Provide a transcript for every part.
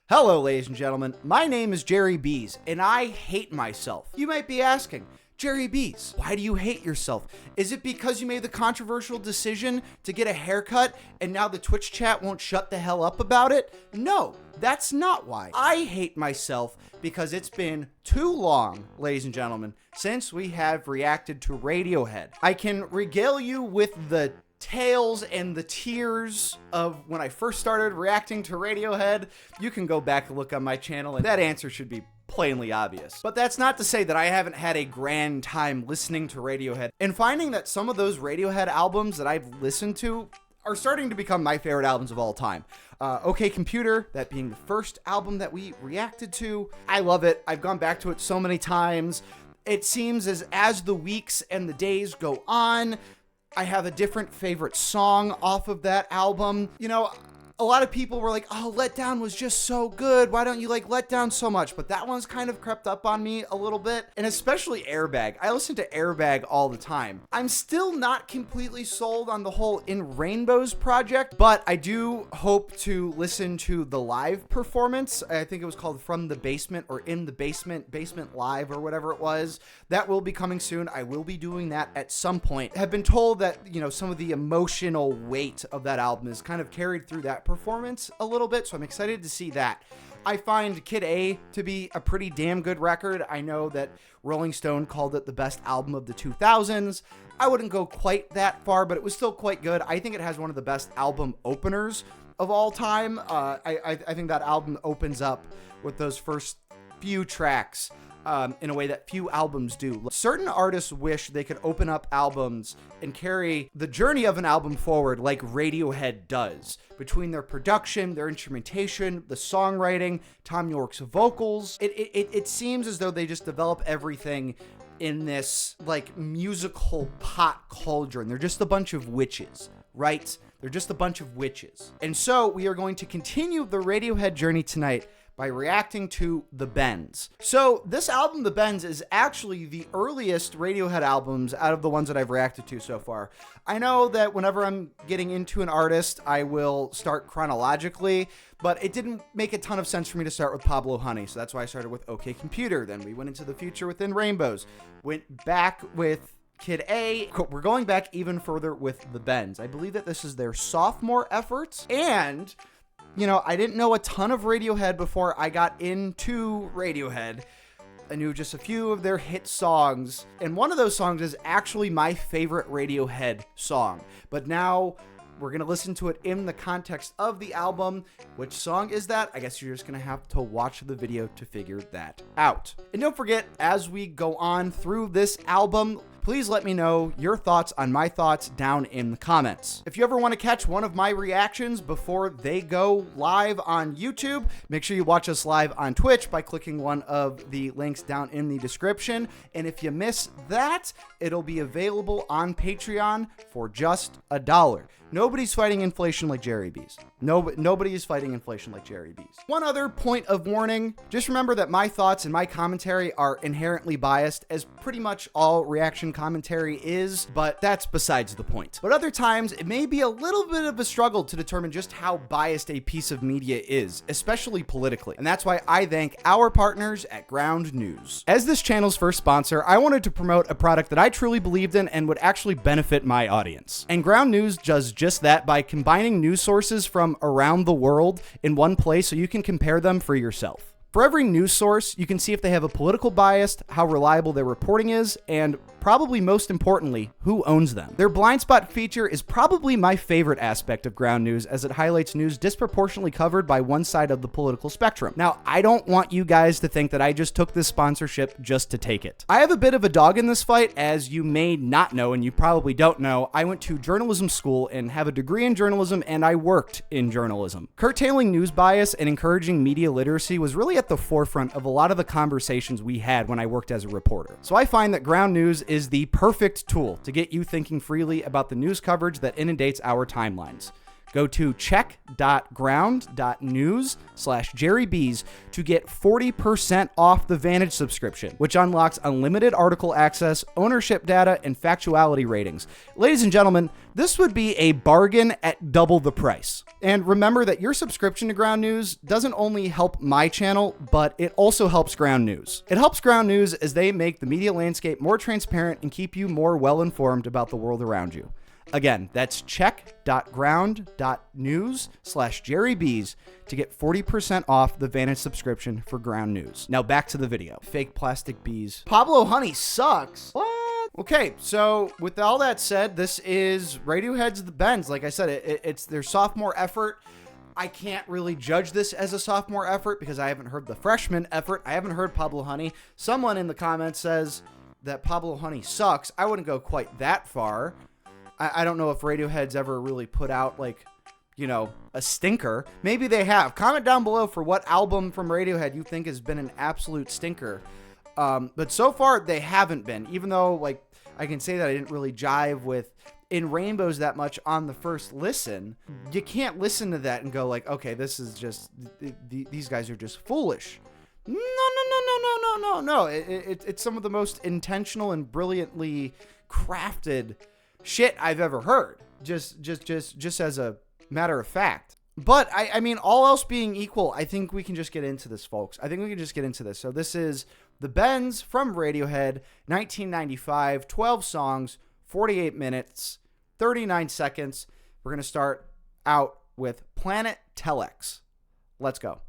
Hello, ladies and gentlemen. My name is Jerry Bees, and I hate myself. You might be asking, Jerry Bees, why do you hate yourself? Is it because you made the controversial decision to get a haircut and now the Twitch chat won't shut the hell up about it? No, that's not why. I hate myself because it's been too long, ladies and gentlemen, since we have reacted to Radiohead. I can regale you with the tales and the tears of when I first started reacting to Radiohead. You can go back and look on my channel, and that answer should be plainly obvious. But that's not to say that I haven't had a grand time listening to Radiohead and finding that some of those Radiohead albums that I've listened to are starting to become my favorite albums of all time. OK Computer, that being the first album that we reacted to. I love it. I've gone back to it so many times. It seems as the weeks and the days go on, I have a different favorite song off of that album. You know, a lot of people were like, oh, Let Down was just so good. Why don't you like Let Down so much? But that one's kind of crept up on me a little bit. And especially Airbag. I listen to Airbag all the time. I'm still not completely sold on the whole In Rainbows project, but I do hope to listen to the live performance. I think it was called From the Basement or In the Basement Live or whatever it was. That will be coming soon. I will be doing that at some point. I have been told that, you know, some of the emotional weight of that album is kind of carried through that performance a little bit, so I'm excited to see that. I find Kid A to be a pretty damn good record. I know that Rolling Stone called it the best album of the 2000s. I wouldn't go quite that far, but it was still quite good. I think it has one of the best album openers of all time. I think that album opens up with those first few tracks in a way that few albums do. Certain artists wish they could open up albums and carry the journey of an album forward like Radiohead does. Between their production, their instrumentation, the songwriting, Tom York's vocals, it seems as though they just develop everything in this like musical pot cauldron. They're just a bunch of witches, right? They're just a bunch of witches. And so we are going to continue the Radiohead journey tonight by reacting to The Bends. So this album, The Bends, is actually the earliest Radiohead albums out of the ones that I've reacted to so far. I know that whenever I'm getting into an artist, I will start chronologically, but it didn't make a ton of sense for me to start with Pablo Honey, so that's why I started with OK Computer. Then we went into the future within Rainbows, went back with Kid A. We're going back even further with The Bends. I believe that this is their sophomore effort, and you know, I didn't know a ton of Radiohead before I got into Radiohead. I knew just a few of their hit songs, and one of those songs is actually my favorite Radiohead song. But now we're going to listen to it in the context of the album. Which song is that? I guess you're just going to have to watch the video to figure that out. And don't forget, as we go on through this album, please let me know your thoughts on my thoughts down in the comments. If you ever want to catch one of my reactions before they go live on YouTube, make sure you watch us live on Twitch by clicking one of the links down in the description. And if you miss that, it'll be available on Patreon for just $1. Nobody's fighting inflation like Jerry Bees. Nobody is fighting inflation like Jerry Bees. One other point of warning, just remember that my thoughts and my commentary are inherently biased, as pretty much all reaction commentary is, but that's besides the point. But other times, it may be a little bit of a struggle to determine just how biased a piece of media is, especially politically. And that's why I thank our partners at Ground News. As this channel's first sponsor, I wanted to promote a product that I truly believed in and would actually benefit my audience. And Ground News does just that by combining news sources from around the world in one place so you can compare them for yourself. For every news source, you can see if they have a political bias, how reliable their reporting is, and probably most importantly, who owns them. Their blind spot feature is probably my favorite aspect of Ground News, as it highlights news disproportionately covered by one side of the political spectrum. Now, I don't want you guys to think that I just took this sponsorship just to take it. I have a bit of a dog in this fight, as you may not know, and you probably don't know. I went to journalism school and have a degree in journalism, and I worked in journalism. Curtailing news bias and encouraging media literacy was really at the forefront of a lot of the conversations we had when I worked as a reporter. So I find that Ground News is the perfect tool to get you thinking freely about the news coverage that inundates our timelines. Go to check.ground.news/JerryBees to get 40% off the Vantage subscription, which unlocks unlimited article access, ownership data, and factuality ratings. Ladies and gentlemen, this would be a bargain at double the price. And remember that your subscription to Ground News doesn't only help my channel, but it also helps Ground News. It helps Ground News as they make the media landscape more transparent and keep you more well-informed about the world around you. Again, that's check.ground.news/JerryBees to get 40% off the Vantage subscription for Ground News. Now back to the video. Fake plastic bees. Pablo Honey sucks. What? Okay, so with all that said, this is Radiohead's The Bends. Like I said, it's their sophomore effort. I can't really judge this as a sophomore effort because I haven't heard the freshman effort. I haven't heard Pablo Honey. Someone in the comments says that Pablo Honey sucks. I wouldn't go quite that far. I don't know if Radiohead's ever really put out, like, you know, a stinker. Maybe they have. Comment down below for what album from Radiohead you think has been an absolute stinker. But so far, they haven't been. Even though, like, I can say that I didn't really jive with In Rainbows that much on the first listen. You can't listen to that and go, like, okay, this is just, these guys are just foolish. No. It's some of the most intentional and brilliantly crafted shit I've ever heard, just as a matter of fact. But I mean, all else being equal, I think we can just get into this, folks. I think we can just get into this. So this is The Bends from Radiohead, 1995, 12 songs, 48 minutes, 39 seconds. We're going to start out with Planet Telex. Let's go.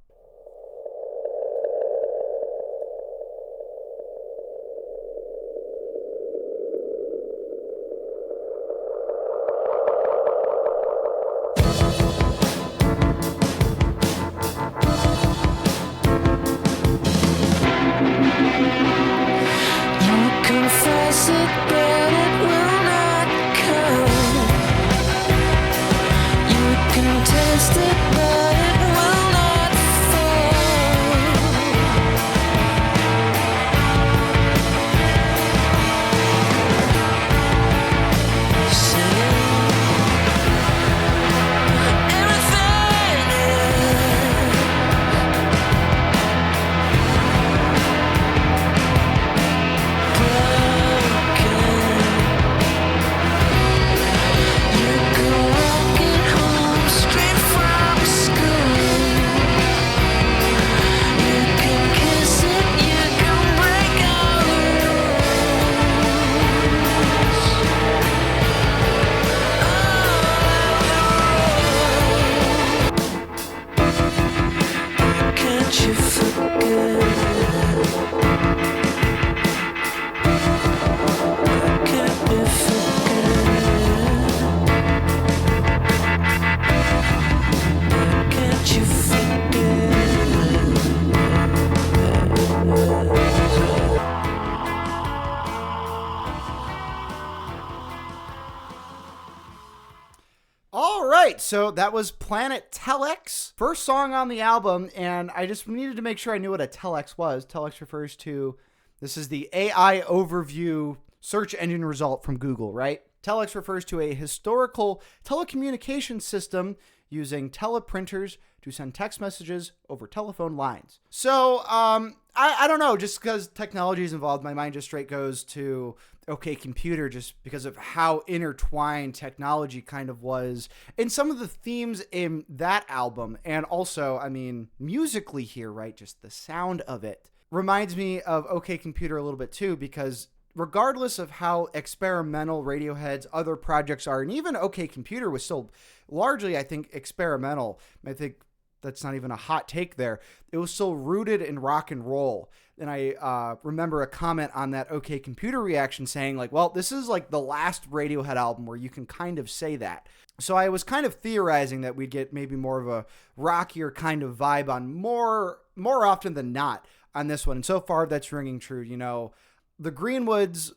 So that was Planet Telex, first song on the album, and I just needed to make sure I knew what a telex was. Telex refers to, this is the AI overview search engine result from Google, right? Telex refers to a historical telecommunications system using teleprinters to send text messages over telephone lines. So, I don't know, just because technology is involved, my mind just straight goes to OK Computer, just because of how intertwined technology kind of was in some of the themes in that album. And also, I mean, musically here, right? Just the sound of it reminds me of OK Computer a little bit too, because regardless of how experimental Radiohead's other projects are, and even OK Computer was still largely, I think, experimental. I think that's not even a hot take there. It was still rooted in rock and roll. And I remember a comment on that OK Computer reaction saying, like, well, this is like the last Radiohead album where you can kind of say that. So I was kind of theorizing that we'd get maybe more of a rockier kind of vibe on more often than not on this one. And so far, that's ringing true. You know, the Greenwoods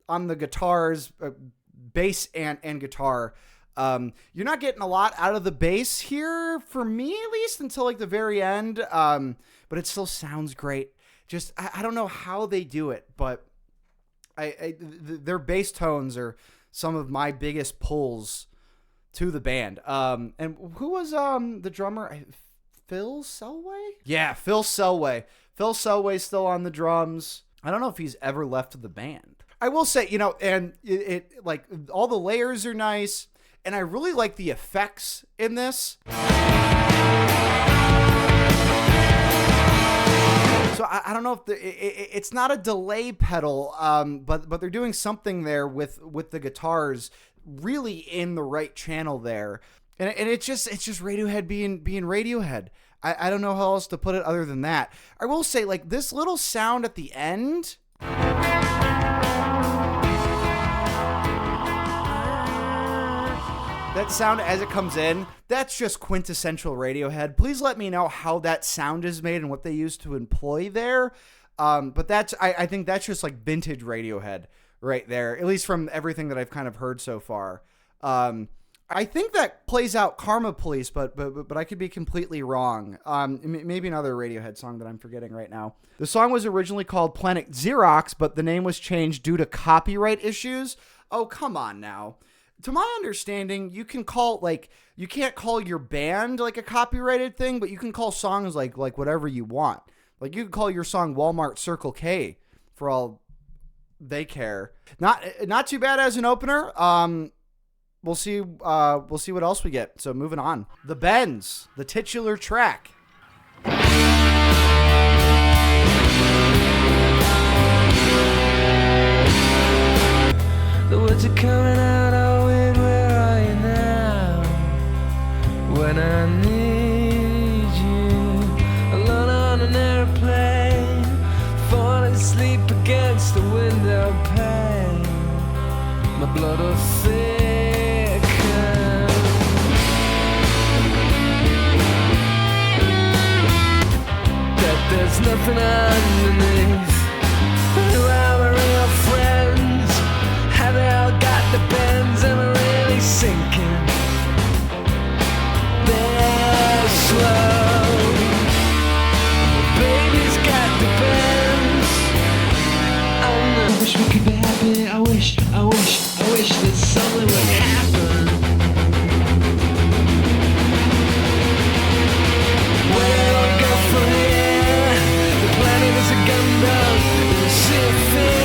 on the guitars, bass and guitar, you're not getting a lot out of the bass here, for me at least, until like the very end. But it still sounds great. Just, I don't know how they do it, but their bass tones are some of my biggest pulls to the band. And who was the drummer? Phil Selway? Yeah, Phil Selway. Phil Selway's still on the drums. I don't know if he's ever left the band. I will say, and it like all the layers are nice, and I really like the effects in this. So I don't know if it's not a delay pedal, but they're doing something there with the guitars really in the right channel there, and it's just Radiohead being Radiohead. I don't know how else to put it other than that. I will say, like, this little sound at the end. That sound as it comes in, that's just quintessential Radiohead. Please let me know how that sound is made and what they used to employ there. But I think that's just like vintage Radiohead right there, at least from everything that I've kind of heard so far. I think that plays out Karma Police, but I could be completely wrong. Maybe another Radiohead song that I'm forgetting right now. The song was originally called Planet Xerox, but the name was changed due to copyright issues. Oh, come on now. To my understanding, you can't call your band like a copyrighted thing, but you can call songs like whatever you want. Like you can call your song Walmart Circle K for all they care. Not too bad as an opener. We'll see what else we get. So moving on. The Bends, the titular track. The words are coming out, oh wind, where are you now? When I need you, alone on an airplane, falling asleep against the window pane, my blood will thicken. That there's nothing underneath. Who are my real friends? Have they all got the bends? Am I really sinking? They're slow. Baby's got the bends. I wish we could be happy. I wish that something would happen. Where do I go from here? The planet is a Gundam. It's a thing.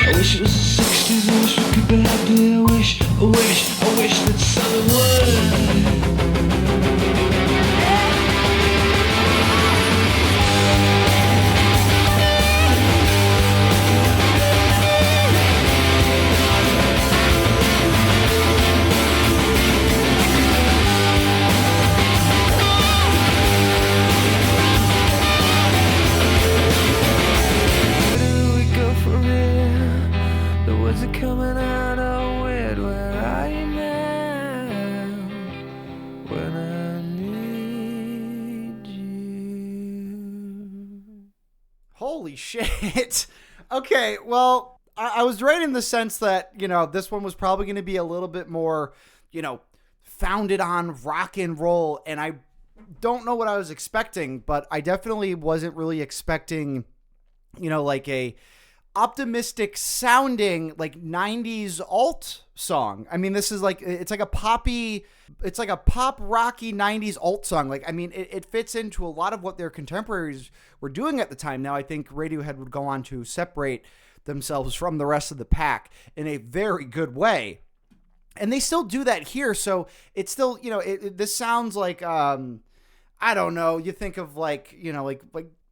I wish it was the 60s, I wish we could be happy. I wish that something would. Coming out of weird, where are you now? When I need you. Holy shit. Okay, well, I was right in the sense that, this one was probably going to be a little bit more, founded on rock and roll, and I don't know what I was expecting, but I definitely wasn't really expecting, like a optimistic sounding like 90s alt song. I mean, this is like, it's like a pop rocky 90s alt song. Like, I mean, it fits into a lot of what their contemporaries were doing at the time. Now I think Radiohead would go on to separate themselves from the rest of the pack in a very good way, and they still do that here. So it's still, this sounds like I don't know, you think of like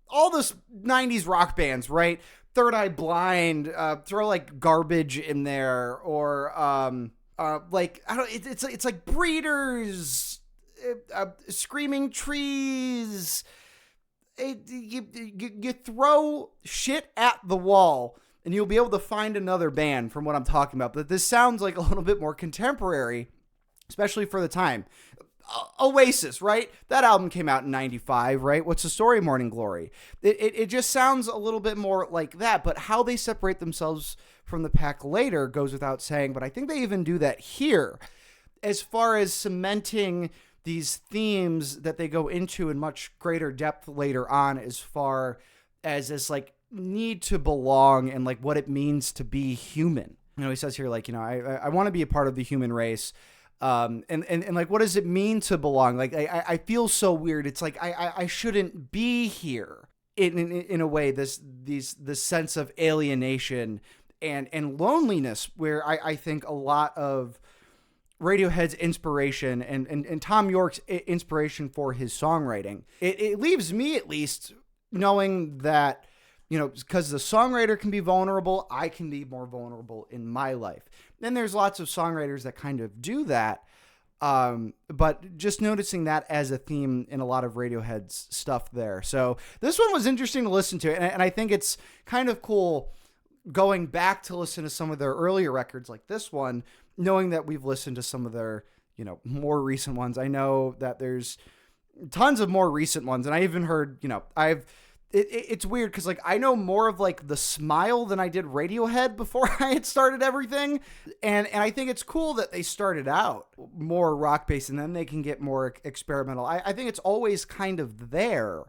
all those 90s rock bands, right? Third Eye Blind, throw like Garbage in there, or like, I don't. It's like Breeders, Screaming Trees. You throw shit at the wall, and you'll be able to find another band from what I'm talking about. But this sounds like a little bit more contemporary, especially for the time. Oasis, right? That album came out in 95, right? What's the Story, Morning Glory? It just sounds a little bit more like that, but how they separate themselves from the pack later goes without saying, but I think they even do that here as far as cementing these themes that they go into in much greater depth later on, as far as this like need to belong and like what it means to be human. He says here, like, I want to be a part of the human race. And like, what does it mean to belong? Like, I feel so weird. It's like, I shouldn't be here in a way, this sense of alienation and loneliness, where I think a lot of Radiohead's inspiration and Tom York's inspiration for his songwriting, it leaves me at least knowing that, because the songwriter can be vulnerable, I can be more vulnerable in my life. And there's lots of songwriters that kind of do that. But just noticing that as a theme in a lot of Radiohead's stuff there. So this one was interesting to listen to. And I think it's kind of cool going back to listen to some of their earlier records like this one, knowing that we've listened to some of their, more recent ones. I know that there's tons of more recent ones. And I even heard, it's weird because like I know more of like The Smile than I did Radiohead before I had started everything, and I think it's cool that they started out more rock based and then they can get more experimental. I think it's always kind of there,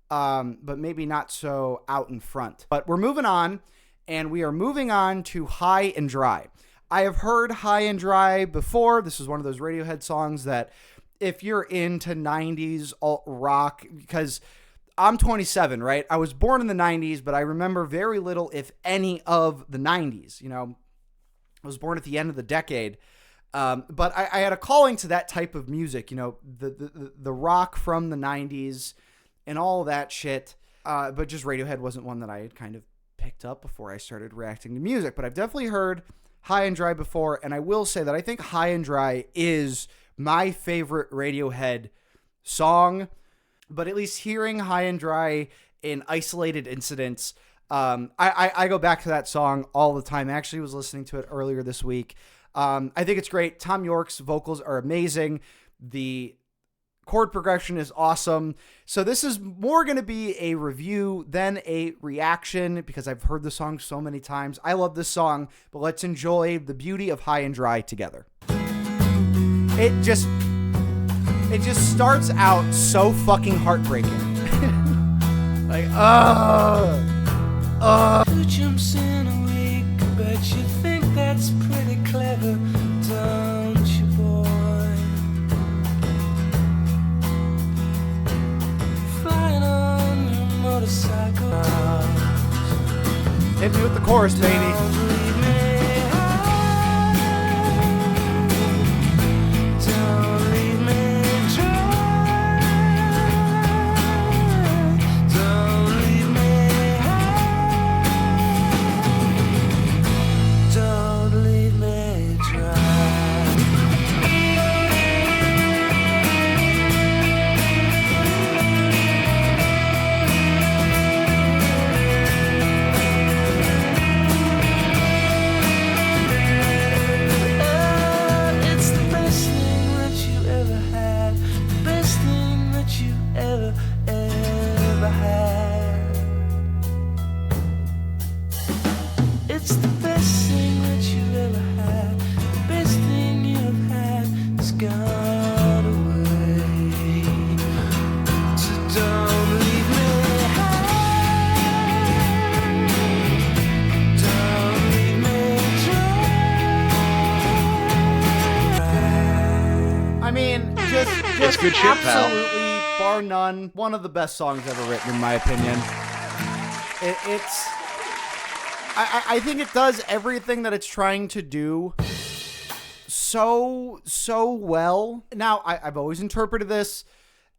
but maybe not so out in front. But we're moving on, and we are moving on to High and Dry. I have heard High and Dry before. This is one of those Radiohead songs that if you're into 90s alt rock, because I'm 27, right? I was born in the 90s, but I remember very little, if any, of the 90s. I was born at the end of the decade. But I had a calling to that type of music, the rock from the 90s and all that shit. But just Radiohead wasn't one that I had kind of picked up before I started reacting to music. But I've definitely heard High and Dry before. And I will say that I think High and Dry is my favorite Radiohead song. But at least hearing High and Dry in isolated incidents, I go back to that song all the time. I actually was listening to it earlier this week. I think it's great. Tom York's vocals are amazing. The chord progression is awesome. So this is more going to be a review than a reaction because I've heard the song so many times. I love this song, but let's enjoy the beauty of High and Dry together. It just starts out so fucking heartbreaking. Like, Who jumps in a week? Bet you think that's pretty clever, don't you, boy? Flying on your motorcycle. Hit me with the chorus, baby. Don't leave me high. Don't leave me dry. Don't leave me high. Don't leave me dry. It's the best thing that you ever had, the best thing that you ever had. It's the best thing that you ever had, the best thing you've had has gone away. So don't leave me high, don't leave me dry. I mean, just good shit, pal. absolutely, bar none, one of the best songs ever written, in my opinion. I think it does everything that it's trying to do so well. Now, I've always interpreted this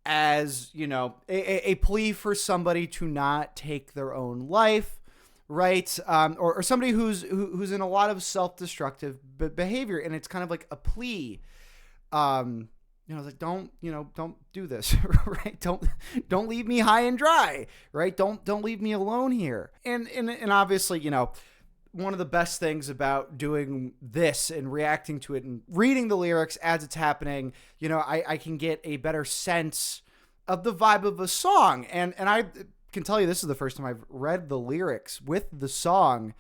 as, a plea for somebody to not take their own life, right? Or somebody who's in a lot of self-destructive behavior, and it's kind of like a plea. Like don't do this, right? Don't leave me high and dry, right? Don't leave me alone here. And obviously, one of the best things about doing this and reacting to it and reading the lyrics as it's happening, I can get a better sense of the vibe of a song. And I can tell you, this is the first time I've read the lyrics with the song.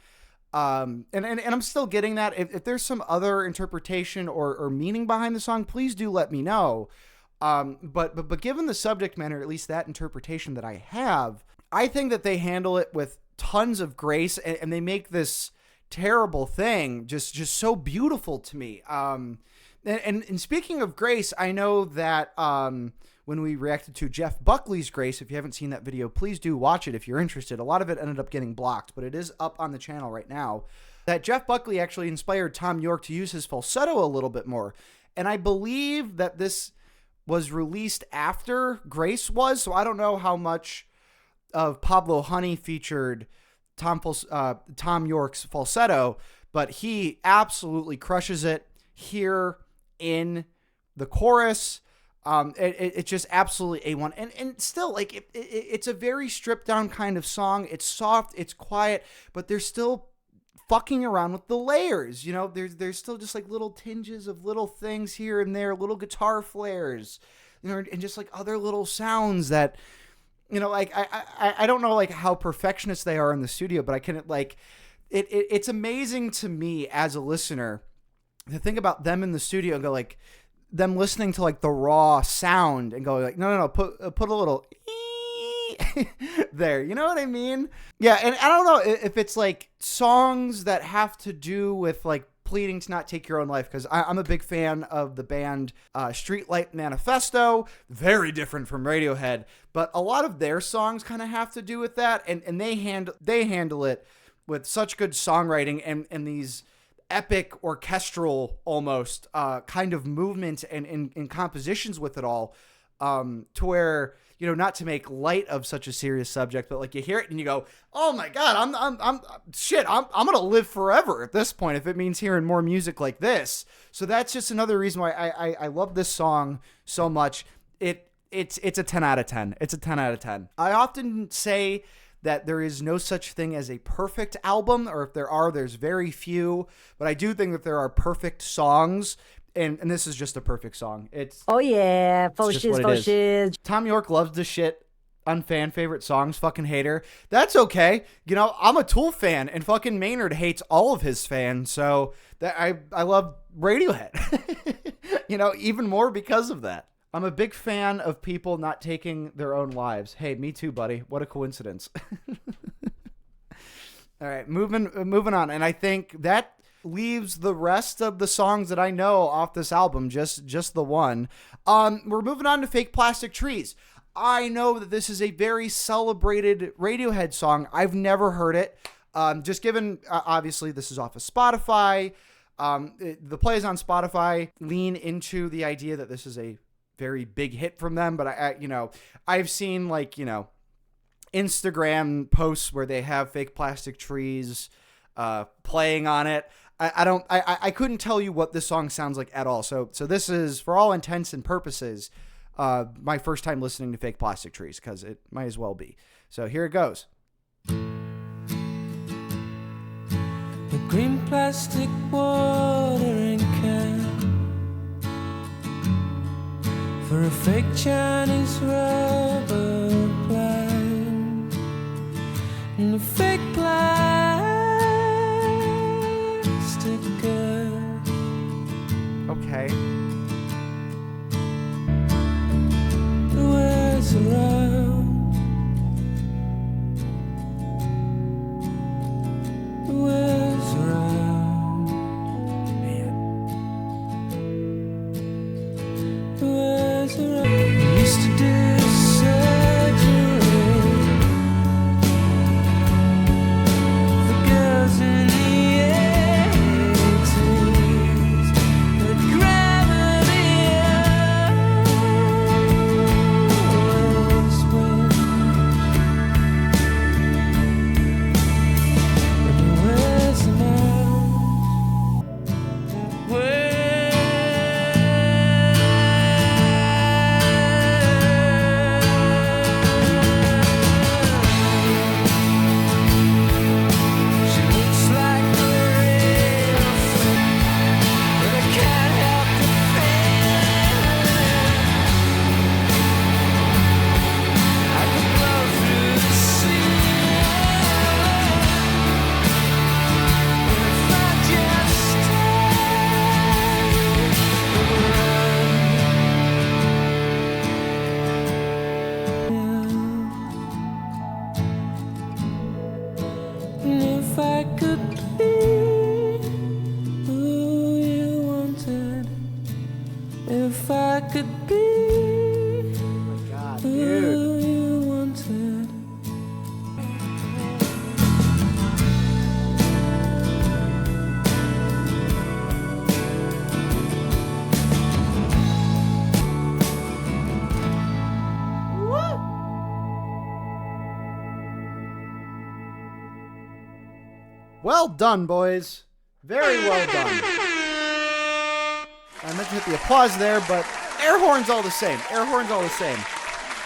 And I'm still getting that. If there's some other interpretation or meaning behind the song, please do let me know. But given the subject matter, at least that interpretation that I have, I think that they handle it with tons of grace, and they make this terrible thing just so beautiful to me. And speaking of grace, I know that when we reacted to Jeff Buckley's Grace, if you haven't seen that video, please do watch it if you're interested. A lot of it ended up getting blocked, but it is up on the channel right now. That Jeff Buckley actually inspired Tom York to use his falsetto a little bit more. And I believe that this was released after Grace was, so I don't know how much of Pablo Honey featured Tom York's falsetto, but he absolutely crushes it here in the chorus. It's just absolutely A1. And still, like, it's a very stripped down kind of song. It's soft, it's quiet, but there's still fucking around with the layers. You know, there's still just like little tinges of little things here and there, little guitar flares, you know, and just like other little sounds that, you know, like I don't know like how perfectionist they are in the studio, but I can like it's amazing to me as a listener to think about them in the studio and go like them listening to like the raw sound and go like, no, put a little there, you know what I mean? Yeah, and I don't know if it's like songs that have to do with like pleading to not take your own life, because I'm a big fan of the band Streetlight Manifesto, very different from Radiohead, but a lot of their songs kind of have to do with that, and they handle it with such good songwriting and these epic orchestral almost kind of movement and compositions with it all, to where, you know, not to make light of such a serious subject, but like you hear it and you go, oh my God, I'm going to live forever at this point if it means hearing more music like this. So that's just another reason why I love this song so much. It's a 10 out of 10. It's a 10 out of 10. I often say that there is no such thing as a perfect album, or if there are, there's very few, but I do think that there are perfect songs. And this is just a perfect song. Oh yeah, faux shiz. Tom York loves the shit on fan favorite songs. Fucking hater. That's okay. You know, I'm a Tool fan, and fucking Maynard hates all of his fans. So that I love Radiohead. You know, even more because of that. I'm a big fan of people not taking their own lives. Hey, me too, buddy. What a coincidence. All right, moving on, and I think that leaves the rest of the songs that I know off this album, just the one. We're moving on to Fake Plastic Trees. I know that this is a very celebrated Radiohead song. I've never heard it. Just given, obviously, this is off of Spotify. The plays on Spotify lean into the idea that this is a very big hit from them, but I've seen like, you know, Instagram posts where they have Fake Plastic Trees playing on it. I couldn't tell you what this song sounds like at all. So this is, for all intents and purposes, my first time listening to Fake Plastic Trees, because it might as well be. So here it goes. The green plastic watering can for a fake Chinese rubber plant and a fake plastic girl. Okay. The words around, the words around, Man. the words around. We used to do surgery for girls in the 80s, but gravity always wins. But the words around, I could be God, who dude. you wanted. Well done, boys. Very well done. I meant to hit the applause there, but air horns all the same. Air horns all the same.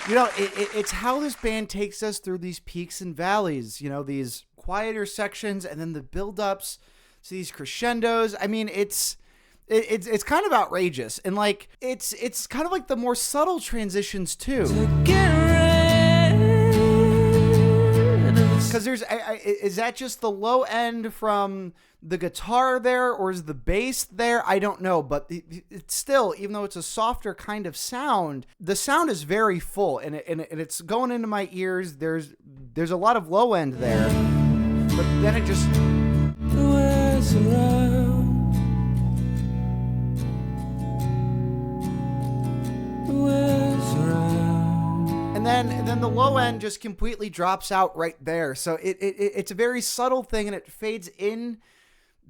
You know, it's how this band takes us through these peaks and valleys, you know, these quieter sections and then the build-ups to these crescendos. I mean, it's kind of outrageous. And like it's kind of like the more subtle transitions too. Because there's, is that just the low end from the guitar there, or is the bass there? I don't know, but it's still, even though it's a softer kind of sound, the sound is very full, and it's going into my ears. There's a lot of low end there, but then it just. And then the low end just completely drops out right there. So it's a very subtle thing, and it fades in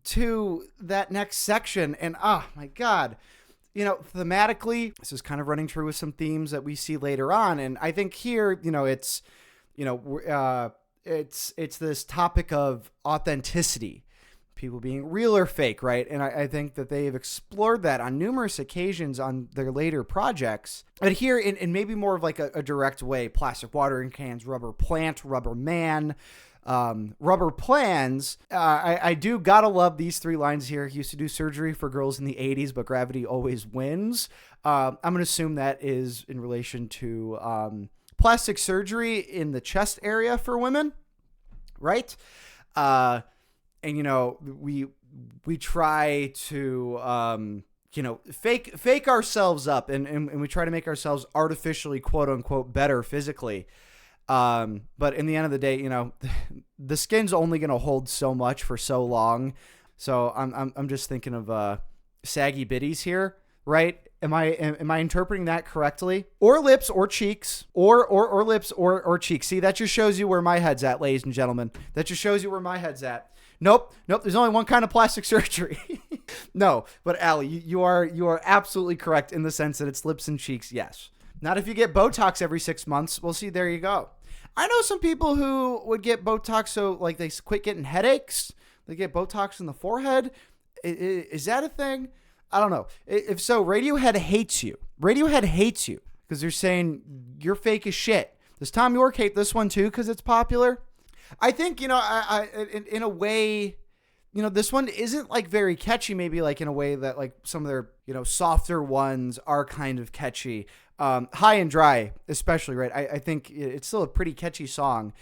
to that next section. And my God, you know, thematically, this is kind of running true with some themes that we see later on. And I think here, you know, it's this topic of authenticity. People being real or fake, right? And I think that they've explored that on numerous occasions on their later projects. But here, in maybe more of like a direct way, plastic watering cans, rubber plant, rubber man, rubber plans. I do gotta love these three lines here. He used to do surgery for girls in the 80s, but gravity always wins. I'm going to assume that is in relation to plastic surgery in the chest area for women, right? And, you know, we try to, you know, fake ourselves up and we try to make ourselves artificially, quote unquote, better physically. But in the end of the day, you know, the skin's only going to hold so much for so long. So I'm just thinking of saggy bitties here, right? Am I interpreting that correctly? Or lips or cheeks or lips or cheeks. See, that just shows you where my head's at, ladies and gentlemen. That just shows you where my head's at. Nope. There's only one kind of plastic surgery. No, but Allie, you are absolutely correct in the sense that it's lips and cheeks. Yes. Not if you get Botox every 6 months. Well, see, there you go. I know some people who would get Botox so like they quit getting headaches. They get Botox in the forehead. Is that a thing? I don't know. If so, Radiohead hates you. Radiohead hates you because they're saying you're fake as shit. Does Tom York hate this one too because it's popular? I think, you know, in a way, you know, this one isn't like very catchy, maybe like in a way that like some of their, you know, softer ones are kind of catchy. High and Dry, especially, right? I think it's still a pretty catchy song.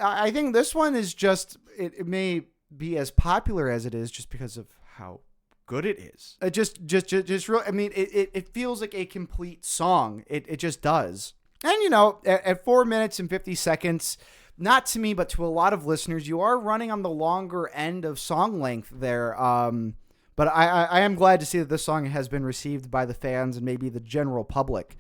I think this one is just, it may be as popular as it is just because of how good it is. It just real. I mean, it feels like a complete song. It just does. And, you know, at 4 minutes and 50 seconds, not to me, but to a lot of listeners, you are running on the longer end of song length there. But I am glad to see that this song has been received by the fans and maybe the general public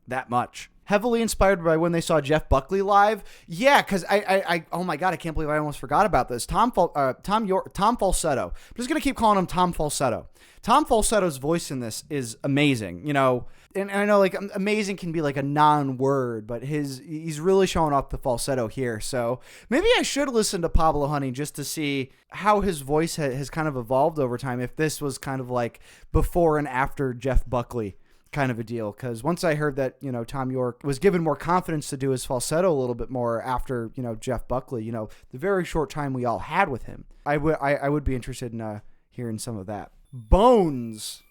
that much. Heavily inspired by when they saw Jeff Buckley live. Yeah, because I oh my God, I can't believe I almost forgot about this. Tom Falsetto. I'm just going to keep calling him Tom Falsetto. Tom Falsetto's voice in this is amazing, you know. And I know like amazing can be like a non-word, but he's really showing off the falsetto here. So maybe I should listen to Pablo Honey just to see how his voice has kind of evolved over time. If this was kind of like before and after Jeff Buckley kind of a deal. Because once I heard that, you know, Tom York was given more confidence to do his falsetto a little bit more after, you know, Jeff Buckley, you know, the very short time we all had with him, I would be interested in hearing some of that. Bones.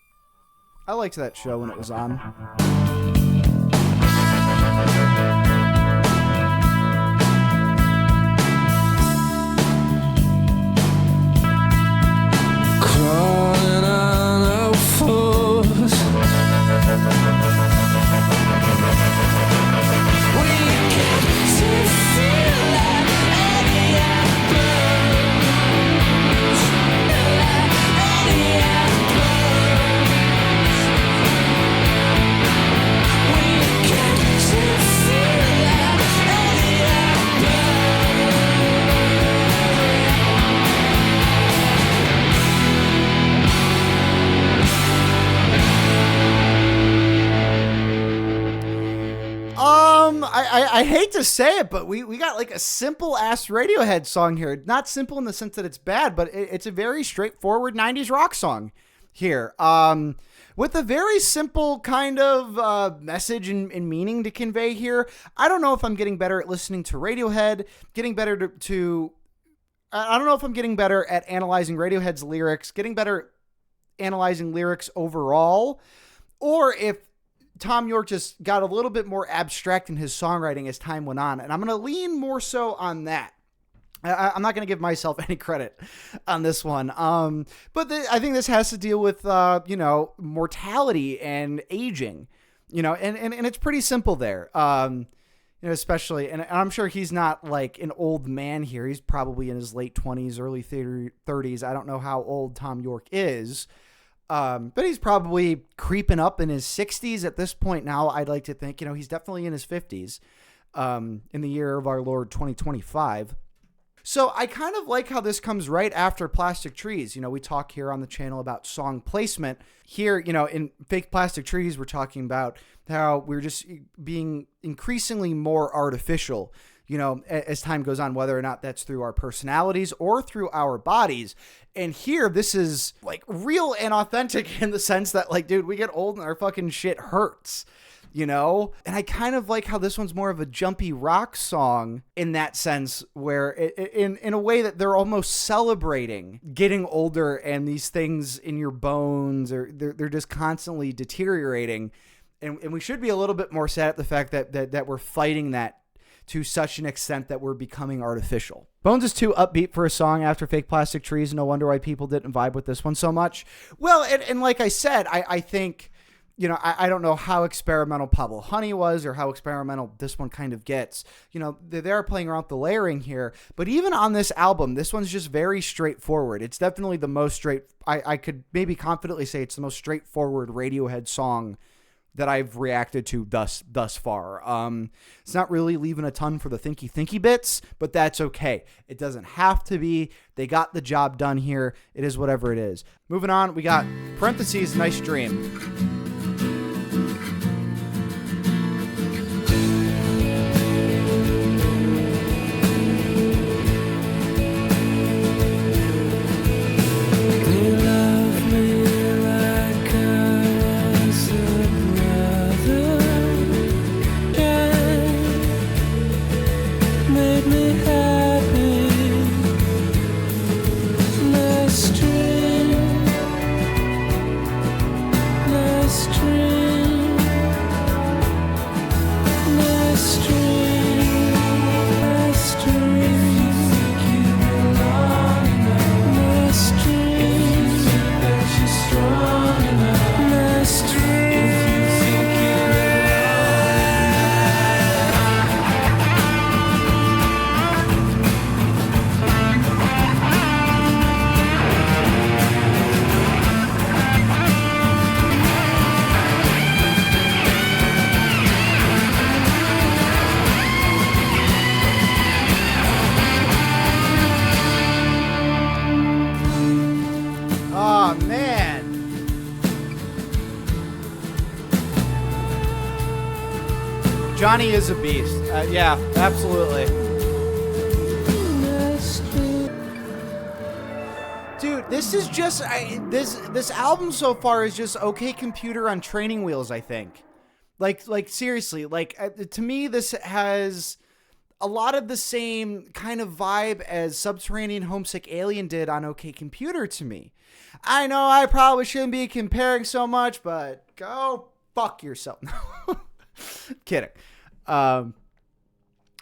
I liked that show when it was on. Crawling on our fours. We get to feel like any burns. Any burns. I hate to say it, but we got like a simple ass Radiohead song here. Not simple in the sense that it's bad, but it's a very straightforward 90s rock song here. With a very simple kind of message and meaning to convey here. I don't know if I'm getting better at listening to Radiohead, getting better I don't know if I'm getting better at analyzing Radiohead's lyrics, getting better at analyzing lyrics overall, or if Tom York just got a little bit more abstract in his songwriting as time went on. And I'm going to lean more so on that. I'm not going to give myself any credit on this one. But I think this has to deal with, mortality and aging, and it's pretty simple there. Especially, and I'm sure he's not like an old man here. He's probably in his late 20s, early 30s. I don't know how old Tom York is. But he's probably creeping up in his 60s at this point now. I'd like to think, he's definitely in his 50s, in the year of our Lord 2025. So I kind of like how this comes right after Plastic Trees. We talk here on the channel about song placement. Here, in Fake Plastic Trees, we're talking about how we're just being increasingly more artificial, as time goes on, whether or not that's through our personalities or through our bodies. And here, this is like real and authentic in the sense that, like, dude, we get old and our fucking shit hurts. And I kind of like how this one's more of a jumpy rock song in that sense, where in a way that they're almost celebrating getting older and these things in your bones, or they're just constantly deteriorating. And we should be a little bit more sad at the fact that we're fighting that to such an extent that we're becoming artificial. Bones is too upbeat for a song after Fake Plastic Trees. No wonder why people didn't vibe with this one so much. Well, and like I said, I think... I don't know how experimental Pablo Honey was or how experimental this one kind of gets. They're playing around with the layering here. But even on this album, this one's just very straightforward. It's definitely the most I could maybe confidently say it's the most straightforward Radiohead song that I've reacted to thus far. It's not really leaving a ton for the thinky bits, but that's okay. It doesn't have to be. They got the job done here. It is whatever it is. Moving on, we got parentheses, Nice Dream. Johnny is a beast. Yeah, absolutely. Dude, this is just this album so far is just OK Computer on training wheels, I think. Like seriously, to me this has a lot of the same kind of vibe as Subterranean Homesick Alien did on OK Computer to me. I know I probably shouldn't be comparing so much, but go fuck yourself. Kidding. But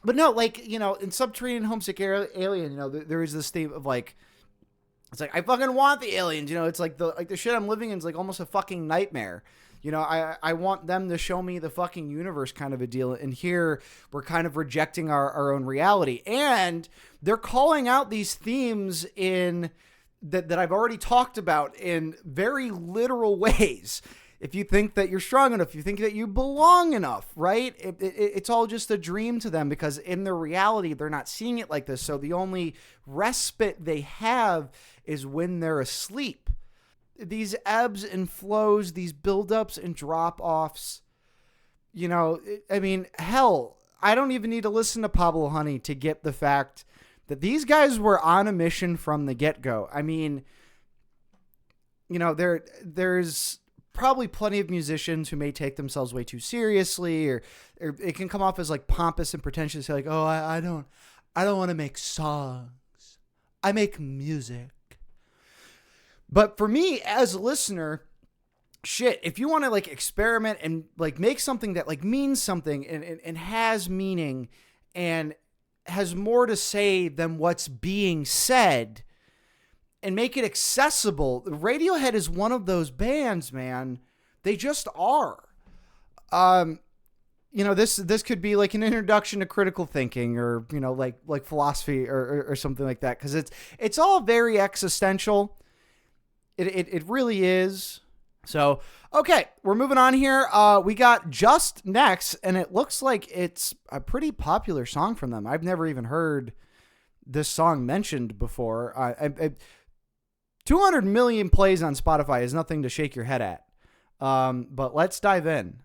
no, in Subterranean Homesick Alien, there is this theme of it's like, I fucking want the aliens, it's like the shit I'm living in is like almost a fucking nightmare. I want them to show me the fucking universe kind of a deal. And here we're kind of rejecting our own reality. And they're calling out these themes that I've already talked about in very literal ways. If you think that you're strong enough, you think that you belong enough, right? It's all just a dream to them because in their reality, they're not seeing it like this. So the only respite they have is when they're asleep. These ebbs and flows, these buildups and drop-offs, hell, I don't even need to listen to Pablo Honey to get the fact that these guys were on a mission from the get-go. I mean, you know, there's probably plenty of musicians who may take themselves way too seriously, or it can come off as like pompous and pretentious, like, oh, I don't want to make songs. I make music. But for me as a listener, shit, if you want to like experiment and like make something that like means something and has meaning and has more to say than what's being said, and make it accessible, Radiohead is one of those bands, man. They just are. You know, this could be like an introduction to critical thinking, or, you know, like philosophy or something like that, because it's all very existential. It really is. So, okay, we're moving on here. We got Just next, and it looks like it's a pretty popular song from them. I've never even heard this song mentioned before. 200 million plays on Spotify is nothing to shake your head at. But let's dive in.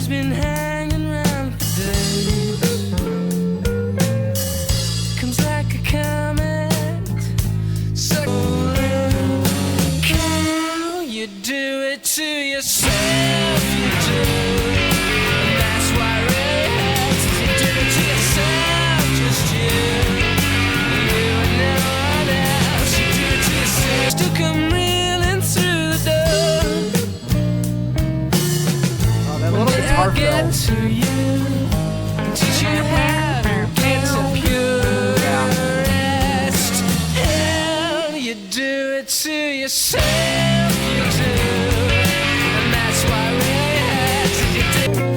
Been hanging around for days. Comes like a comet. So can you do it to yourself? You do. And that's why Radiohead says you do it to yourself. Just you. You and no one else. You do it to yourself. Still come reeling through the door. I'll get to you, teach you how to get to purest. Hell, you do it to yourself, you do, and that's why Radiohead says you do.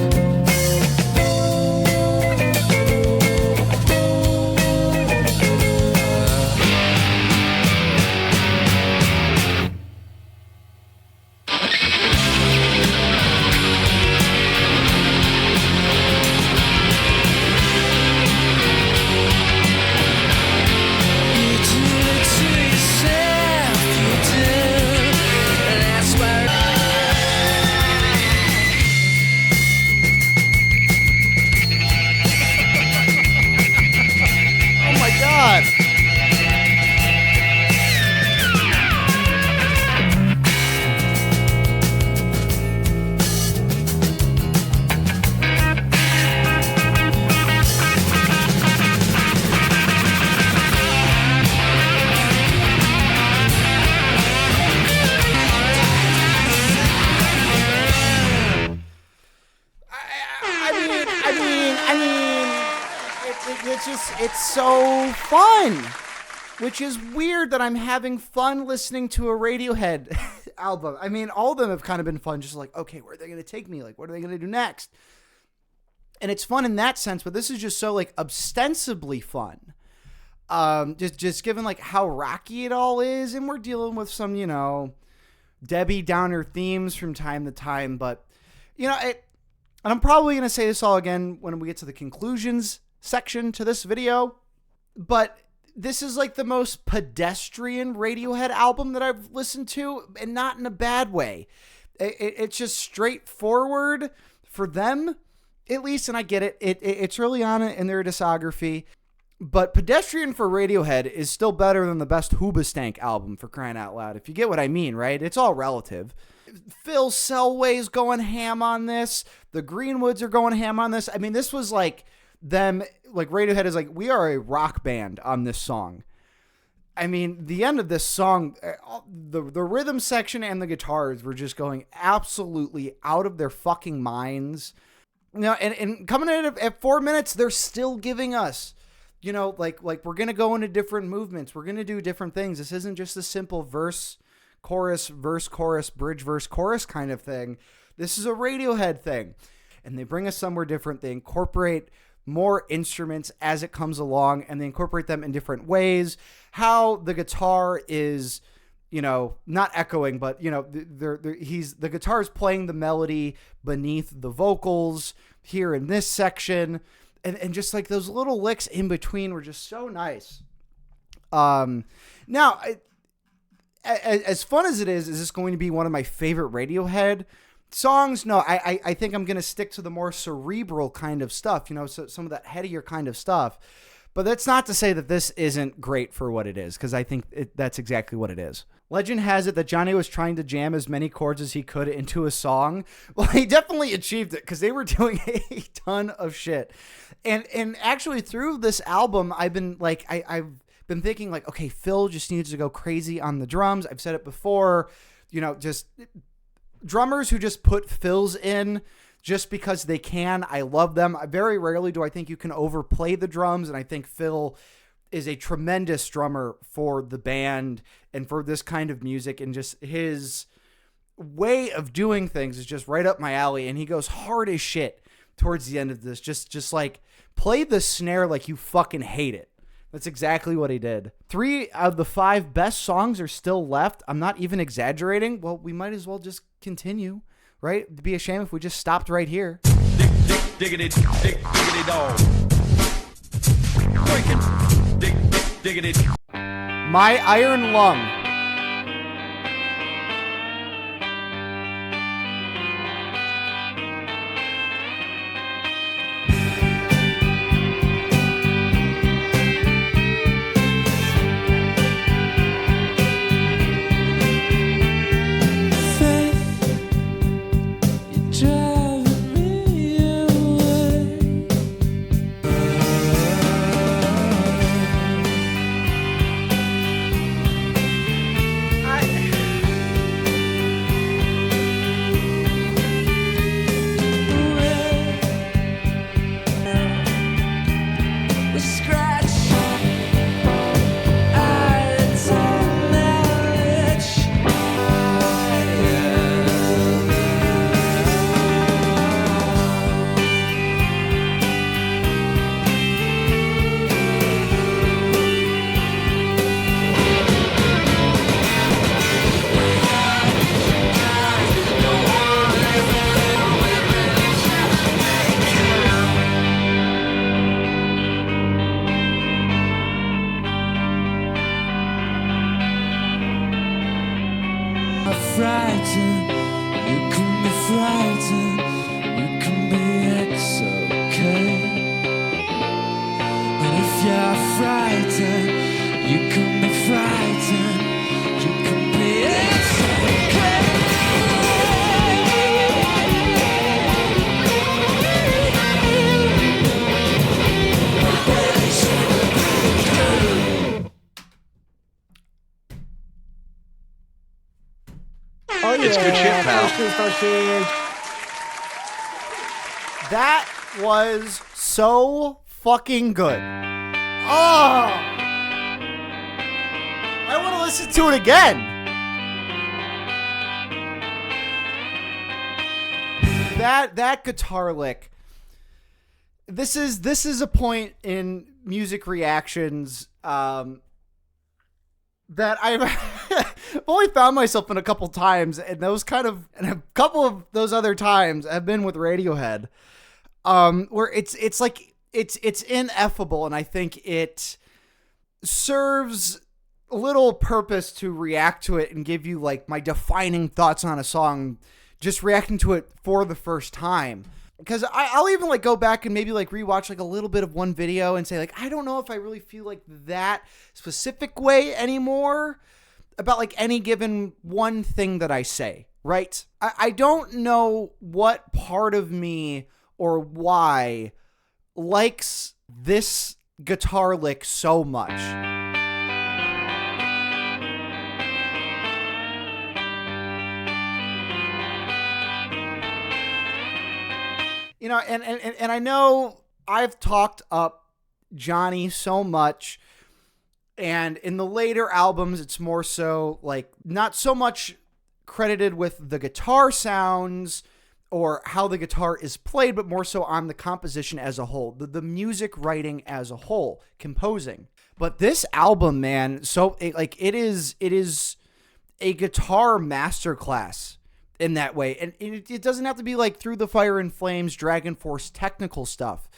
It's so fun, which is weird that I'm having fun listening to a Radiohead album. I mean, all of them have kind of been fun, just like, okay, where are they going to take me? Like, what are they going to do next? And it's fun in that sense, but this is just so like ostensibly fun. Just given like how rocky it all is, and we're dealing with some, you know, Debbie Downer themes from time to time, but you know, and I'm probably going to say this all again when we get to the conclusions section to this video, but this is like the most pedestrian Radiohead album that I've listened to, and not in a bad way. It's just straightforward for them, at least, and I get it. It's early on in their discography, but pedestrian for Radiohead is still better than the best Hoobastank album, for crying out loud. If you get what I mean, right? It's all relative. Phil Selway's going ham on this. The Greenwoods are going ham on this. I mean, this was like them, like Radiohead is like, we are a rock band on this song. I mean, the end of this song, the rhythm section and the guitars were just going absolutely out of their fucking minds. You know, and coming in at 4 minutes, they're still giving us, you know, like we're going to go into different movements. We're going to do different things. This isn't just a simple verse, chorus, bridge, verse, chorus kind of thing. This is a Radiohead thing. And they bring us somewhere different. They incorporate more instruments as it comes along, and they incorporate them in different ways. How the guitar is, you know, not echoing, but, you know, the guitar is playing the melody beneath the vocals here in this section. and just like those little licks in between were just so nice. Now, as fun as it is this going to be one of my favorite Radiohead songs? No, I think I'm going to stick to the more cerebral kind of stuff, so some of that headier kind of stuff. But that's not to say that this isn't great for what it is, because I think that's exactly what it is. Legend has it that Johnny was trying to jam as many chords as he could into a song. Well, he definitely achieved it, because they were doing a ton of shit. And actually through this album, I've been thinking like, okay, Phil just needs to go crazy on the drums. I've said it before, just drummers who just put fills in just because they can. I love them. Very rarely do I think you can overplay the drums, and I think Phil is a tremendous drummer for the band and for this kind of music, and just his way of doing things is just right up my alley, and he goes hard as shit towards the end of this. Just like play the snare like you fucking hate it. That's exactly what he did. 3 of the 5 best songs are still left. I'm not even exaggerating. Well, we might as well just continue, right? It'd be a shame if we just stopped right here. Diggity dog. Diggity. My Iron Lung. It's good shit, pal. That was so fucking good. Oh! I want to listen to it again. That guitar lick. This is a point in music reactions that I've only found myself in a couple times, and a couple of those other times have been with Radiohead, where it's like it's ineffable, and I think it serves little purpose to react to it and give you like my defining thoughts on a song, just reacting to it for the first time. Because I'll even like go back and maybe like rewatch like a little bit of one video and say like, I don't know if I really feel like that specific way anymore about like any given one thing that I say, right? I don't know what part of me or why likes this guitar lick so much. And I know I've talked up Johnny so much, and in the later albums, it's more so like not so much credited with the guitar sounds or how the guitar is played, but more so on the composition as a whole, the music writing as a whole, composing. But this album, man, it is a guitar masterclass in that way. And it doesn't have to be like Through the Fire and Flames, Dragon Force technical stuff.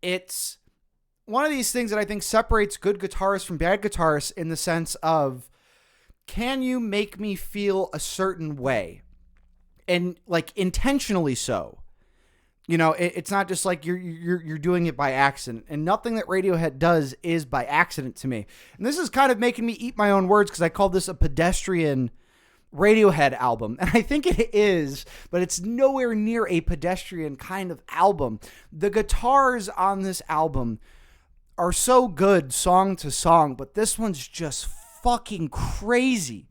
it's one of these things that I think separates good guitarists from bad guitarists in the sense of, can you make me feel a certain way? And like intentionally so. You know, it's not just like you're doing it by accident, and nothing that Radiohead does is by accident to me. And this is kind of making me eat my own words because I call this a pedestrian Radiohead album, and I think it is, but it's nowhere near a pedestrian kind of album. The guitars on this album are so good song to song, but this one's just fucking crazy.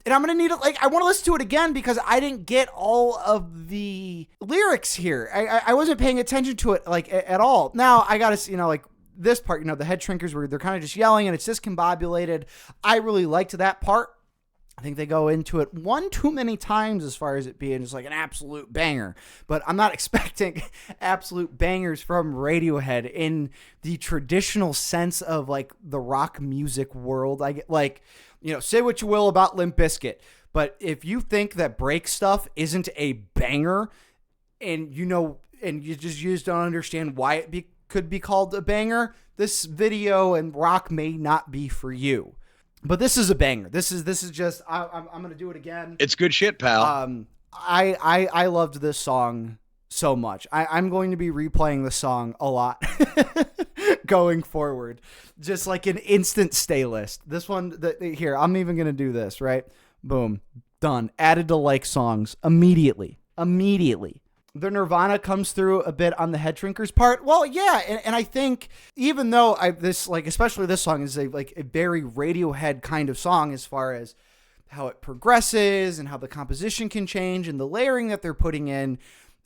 And I'm going to need it, like, I want to listen to it again because I didn't get all of the lyrics here. I wasn't paying attention to it, like, at all. Now, I got to, like, this part, the head shrinkers where they're kind of just yelling and it's discombobulated. I really liked that part. I think they go into it one too many times as far as it being just like an absolute banger. But I'm not expecting absolute bangers from Radiohead in the traditional sense of, like, the rock music world. I get, like, say what you will about Limp Bizkit, but if you think that Break Stuff isn't a banger, and and you just don't understand why it could be called a banger, this video and rock may not be for you. But this is a banger. This is just I'm gonna do it again. It's good shit, pal. I loved this song so much. I'm going to be replaying the song a lot going forward. Just like an instant stay list. This one, here, I'm even going to do this, right? Boom. Done. Added to like songs immediately. The Nirvana comes through a bit on the head shrinkers part. Well, yeah, and I think even though especially this song is a very Radiohead kind of song as far as how it progresses and how the composition can change and the layering that they're putting in,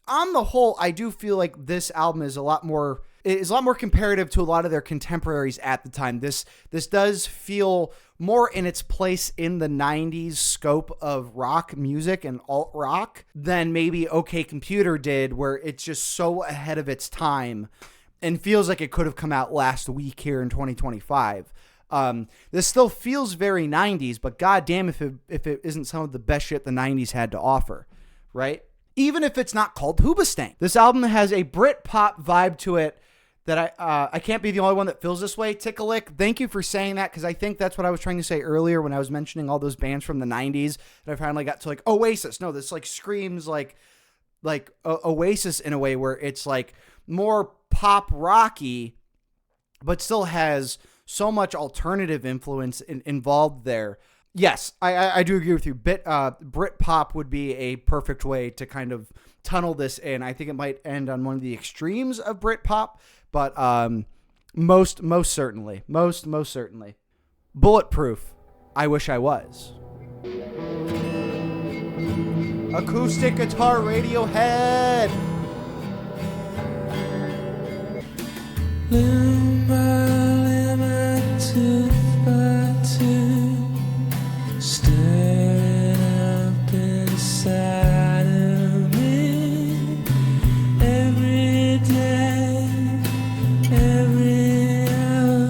on the whole, I do feel like this album is a lot more comparative to a lot of their contemporaries at the time. This does feel more in its place in the 90s scope of rock music and alt rock than maybe OK Computer did, where it's just so ahead of its time and feels like it could have come out last week here in 2025. This still feels very 90s, but goddamn if it isn't some of the best shit the 90s had to offer, right? Even if it's not called Hoobastank. This album has a Brit-pop vibe to it that I can't be the only one that feels this way. Ticklick, thank you for saying that, because I think that's what I was trying to say earlier when I was mentioning all those bands from the 90s that I finally got to, like, Oasis. No, this, like, screams like Oasis in a way where it's, like, more pop rocky, but still has so much alternative influence involved there. Yes, I do agree with you. Britpop would be a perfect way to kind of tunnel this in. I think it might end on one of the extremes of Britpop, but most certainly. Bulletproof, I Wish I Was. Acoustic guitar Radiohead. Staring up inside of me every day, every hour.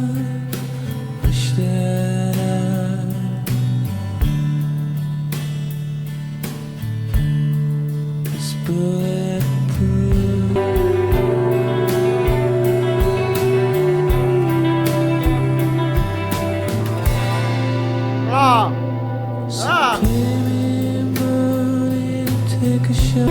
Wish that I was bulletproof. Take a shot.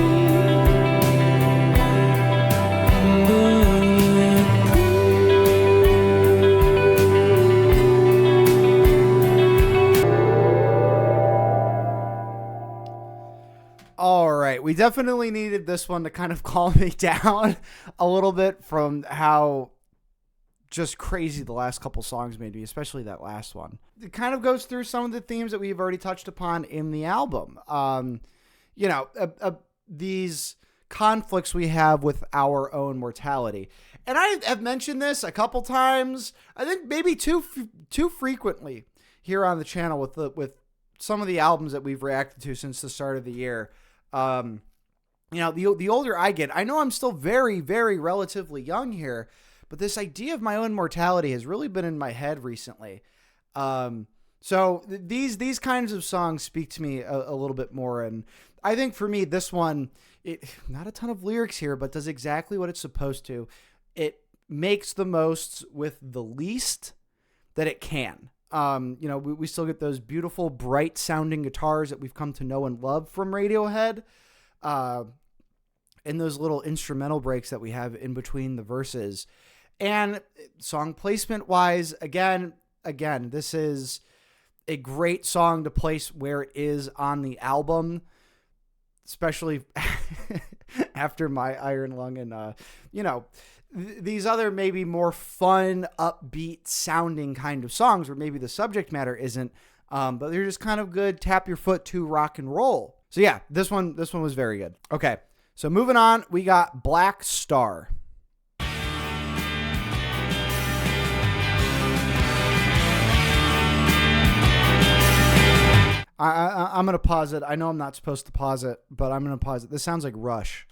All right, we definitely needed this one to kind of calm me down a little bit from how just crazy the last couple songs made me, especially that last one. It kind of goes through some of the themes that we've already touched upon in the album. These conflicts we have with our own mortality. And I have mentioned this a couple times, I think maybe too frequently here on the channel with some of the albums that we've reacted to since the start of the year. The older I get, I know I'm still very, very relatively young here, but this idea of my own mortality has really been in my head recently. So these kinds of songs speak to me a little bit more. And I think for me, this one, not a ton of lyrics here, but does exactly what it's supposed to. It makes the most with the least that it can. We still get those beautiful, bright sounding guitars that we've come to know and love from Radiohead. And those little instrumental breaks that we have in between the verses. And song placement wise, again, this is a great song to place where it is on the album, especially after My Iron Lung and, these other maybe more fun, upbeat sounding kind of songs where maybe the subject matter isn't, but they're just kind of good, tap your foot to rock and roll. So yeah, this one was very good. Okay, so moving on, we got Black Star. I'm going to pause it. I know I'm not supposed to pause it, but I'm going to pause it. This sounds like Rush.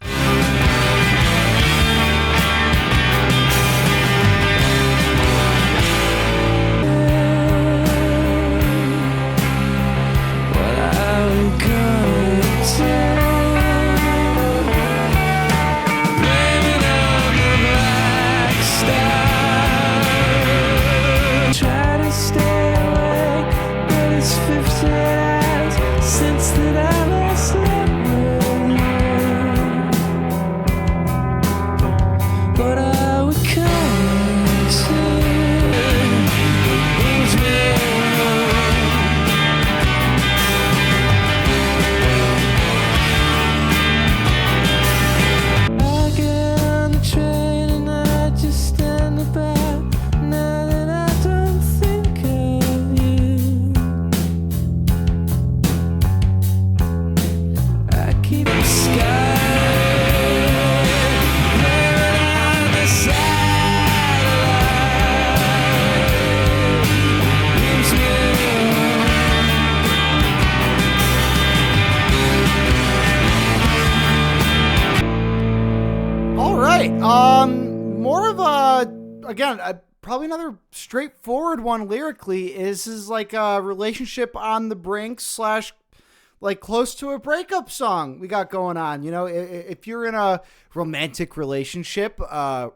Probably another straightforward one lyrically is like a relationship on the brink / like close to a breakup song we got going on. If you're in a romantic relationship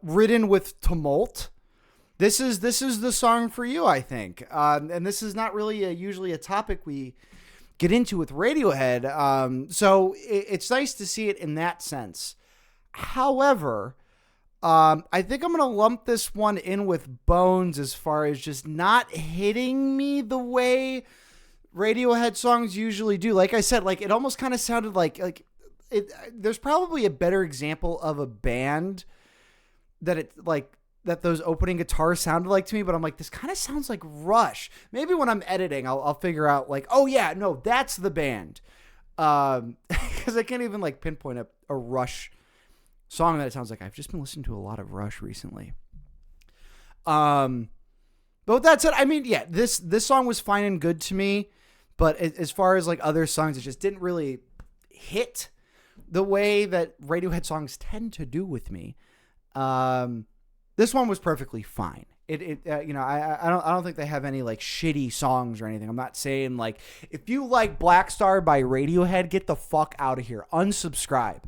ridden with tumult, this is the song for you, I think. And this is not really usually a topic we get into with Radiohead. So it's nice to see it in that sense. However, I think I'm going to lump this one in with Bones as far as just not hitting me the way Radiohead songs usually do. Like I said, like it almost kind of sounded like it. There's probably a better example of a band that those opening guitars sounded like to me, but I'm like, this kind of sounds like Rush. Maybe when I'm editing, I'll figure out like, oh yeah, no, that's the band. Because I can't even like pinpoint a Rush song that it sounds like. I've just been listening to a lot of Rush recently. But with that said, I mean, yeah, this song was fine and good to me, but as far as like other songs, it just didn't really hit the way that Radiohead songs tend to do with me. This one was perfectly fine. I don't think they have any like shitty songs or anything. I'm not saying like, if you like Black Star by Radiohead, get the fuck out of here. Unsubscribe.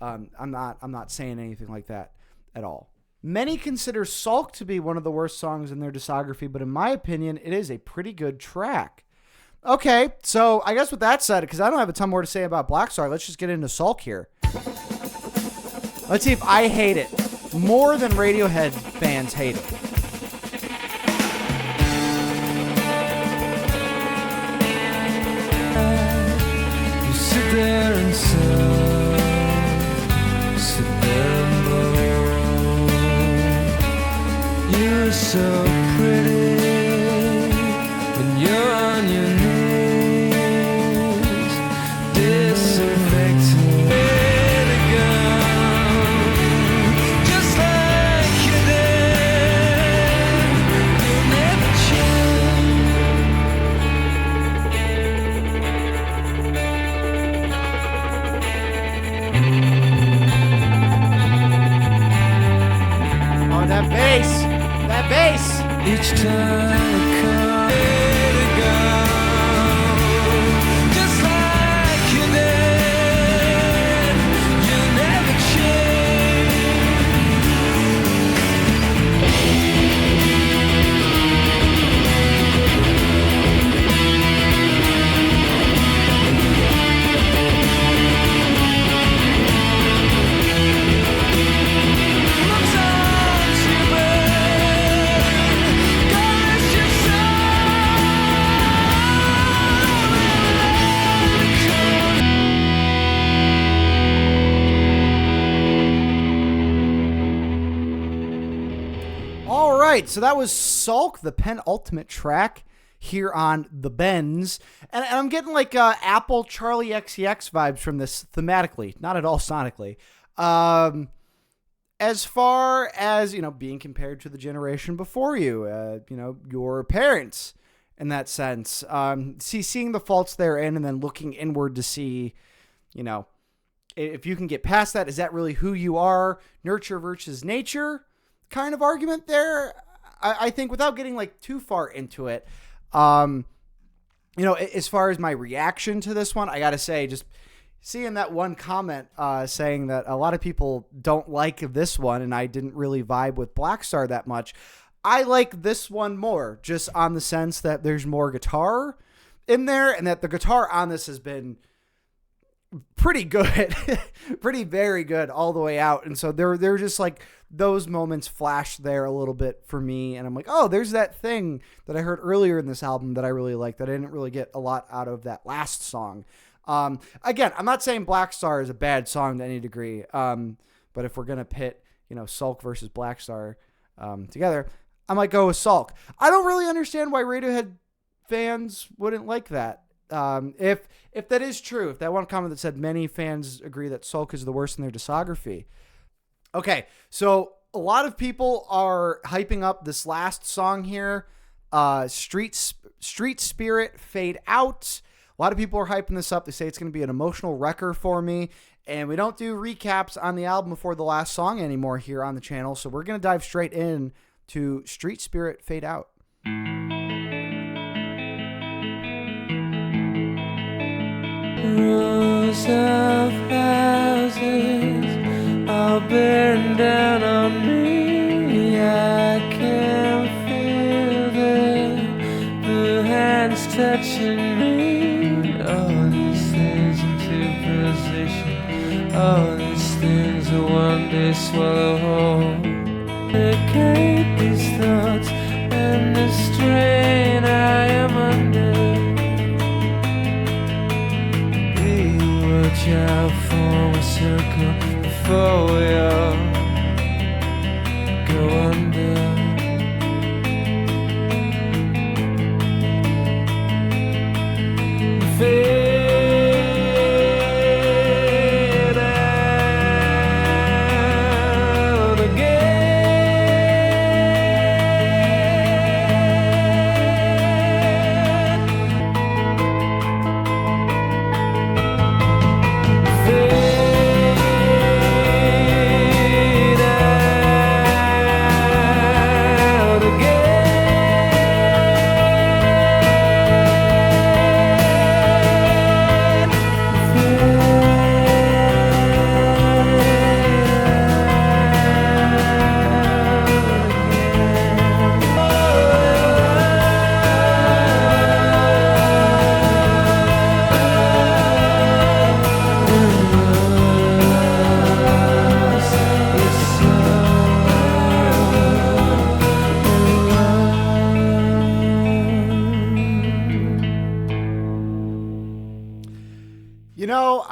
I'm not saying anything like that at all. Many consider Sulk to be one of the worst songs in their discography, but in my opinion, it is a pretty good track. Okay, so I guess with that said, because I don't have a ton more to say about Black Star, let's just get into Sulk here. Let's see if I hate it more than Radiohead fans hate it. You sit there and you're so pretty when you're on your knees, disinfecting the gun, just like you did. You'll never change. Oh, that bass! That bass! Each time I come to go, just like you did, you never change. All right, so that was Sulk, the penultimate track here on The Bends. And I'm getting like Apple Charlie XCX vibes from this thematically, not at all sonically. As far as, being compared to the generation before you, your parents in that sense. Seeing the faults therein and then looking inward to see, if you can get past that, is that really who you are? Nurture versus nature kind of argument there. I think without getting like too far into it, as far as my reaction to this one, I got to say, just seeing that one comment saying that a lot of people don't like this one and I didn't really vibe with Black Star that much. I like this one more, just on the sense that there's more guitar in there and that the guitar on this has been pretty good, very good all the way out. And so they're just like those moments flash there a little bit for me. And I'm like, oh, there's that thing that I heard earlier in this album that I really like that I didn't really get a lot out of that last song. Again, I'm not saying Black Star is a bad song to any degree. But if we're going to pit, Sulk versus Black Star together, I might go with Sulk. I don't really understand why Radiohead fans wouldn't like that. If that is true, if that one comment that said many fans agree that Sulk is the worst in their discography. Okay, so a lot of people are hyping up this last song here, Street Spirit Fade Out. A lot of people are hyping this up. They say it's going to be an emotional wrecker for me. And we don't do recaps on the album before the last song anymore here on the channel. So we're going to dive straight in to Street Spirit Fade Out. Rows of houses all burn down on me. I can feel the hands touching me. All these things into position. All these things will one day swallow whole. Negate these thoughts and the strain I am under. Watch out for a circle before we all go under. Fade out again.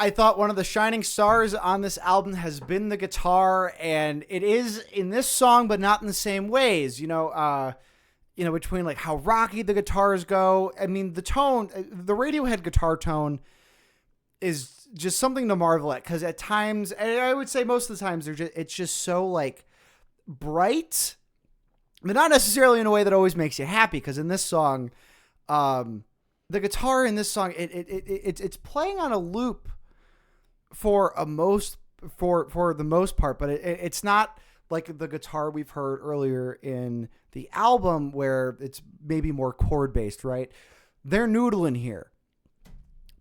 I thought one of the shining stars on this album has been the guitar, and it is in this song, but not in the same ways, between like how rocky the guitars go. I mean, the tone, the Radiohead guitar tone is just something to marvel at. Cause at times, and I would say most of the times it's just so like bright, but not necessarily in a way that always makes you happy. Cause in this song, the guitar in this song, it's playing on a loop for the most part, but it's not like the guitar we've heard earlier in the album where it's maybe more chord based, right? They're noodling here,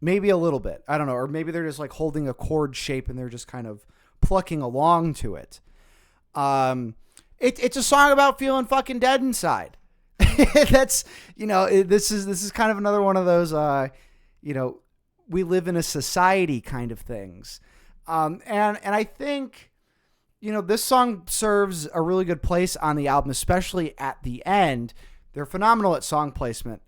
maybe a little bit. I don't know, or maybe they're just like holding a chord shape and they're just kind of plucking along to it. It's a song about feeling fucking dead inside. That's, this is kind of another one of those, we live in a society kind of things. And I think, this song serves a really good place on the album, especially at the end. They're phenomenal at song placement.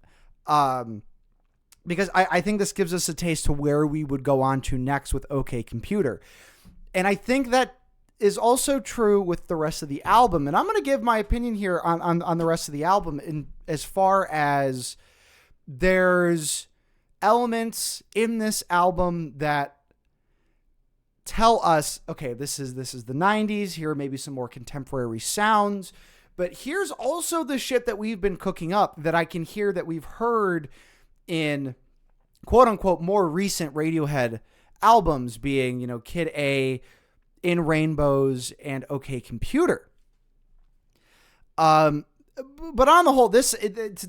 Because I think this gives us a taste to where we would go on to next with OK Computer. And I think that is also true with the rest of the album. And I'm going to give my opinion here on the rest of the album in as far as there's elements in this album that tell us, okay, this is the 90s. Here are maybe some more contemporary sounds. But here's also the shit that we've been cooking up that I can hear that we've heard in quote unquote more recent Radiohead albums, being, you know, Kid A, In Rainbows, and OK Computer. But on the whole, this,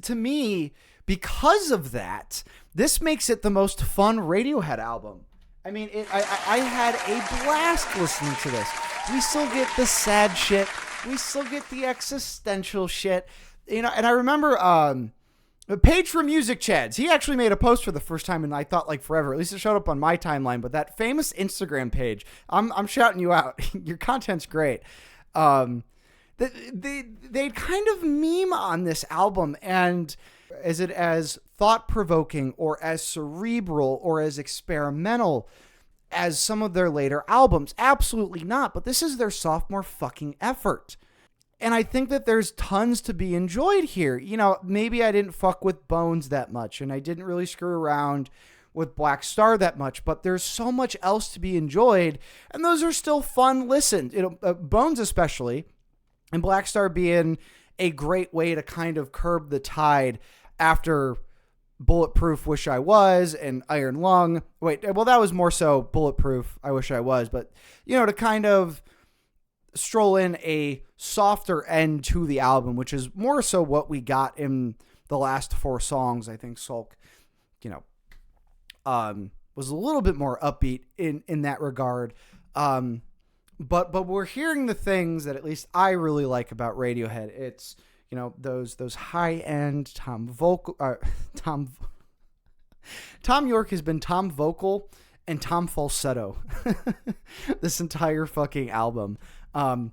to me, because of that, this makes it the most fun Radiohead album. I mean, I had a blast listening to this. We still get the sad shit. We still get the existential shit. You know, and I remember Page for Music Chads. He actually made a post for the first time, and I thought like forever. At least it showed up on my timeline. But that famous Instagram page, I'm shouting you out. Your content's great. They kind of meme on this album, and is it as thought-provoking or as cerebral or as experimental as some of their later albums? Absolutely not, but this is their sophomore fucking effort. And I think that there's tons to be enjoyed here. You know, maybe I didn't fuck with Bones that much, and I didn't really screw around with Black Star that much, but there's so much else to be enjoyed, and those are still fun listens. You know, Bones especially, and Black Star being a great way to kind of curb the tide after Bulletproof, Wish I Was, and Iron Lung. Wait, well, that was more so Bulletproof, I Wish I Was, but, you know, to kind of stroll in a softer end to the album, which is more so what we got in the last 4 songs. I think Sulk, you know, was a little bit more upbeat in that regard. But we're hearing the things that at least I really like about Radiohead. It's, you know, those high-end Tom York has been Tom vocal and Tom falsetto this entire fucking album. Tom's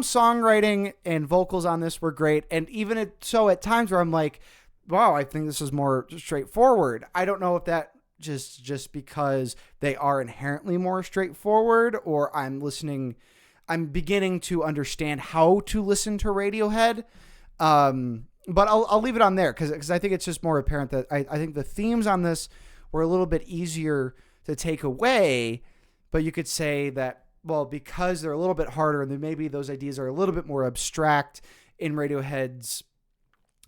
songwriting and vocals on this were great, and even so at times where I'm like, wow, I think this is more straightforward. I don't know if that just because they are inherently more straightforward, or I'm beginning to understand how to listen to Radiohead. But I'll leave it on there because I think it's just more apparent that I think the themes on this were a little bit easier to take away, but you could say that, well, because they're a little bit harder and then maybe those ideas are a little bit more abstract in Radiohead's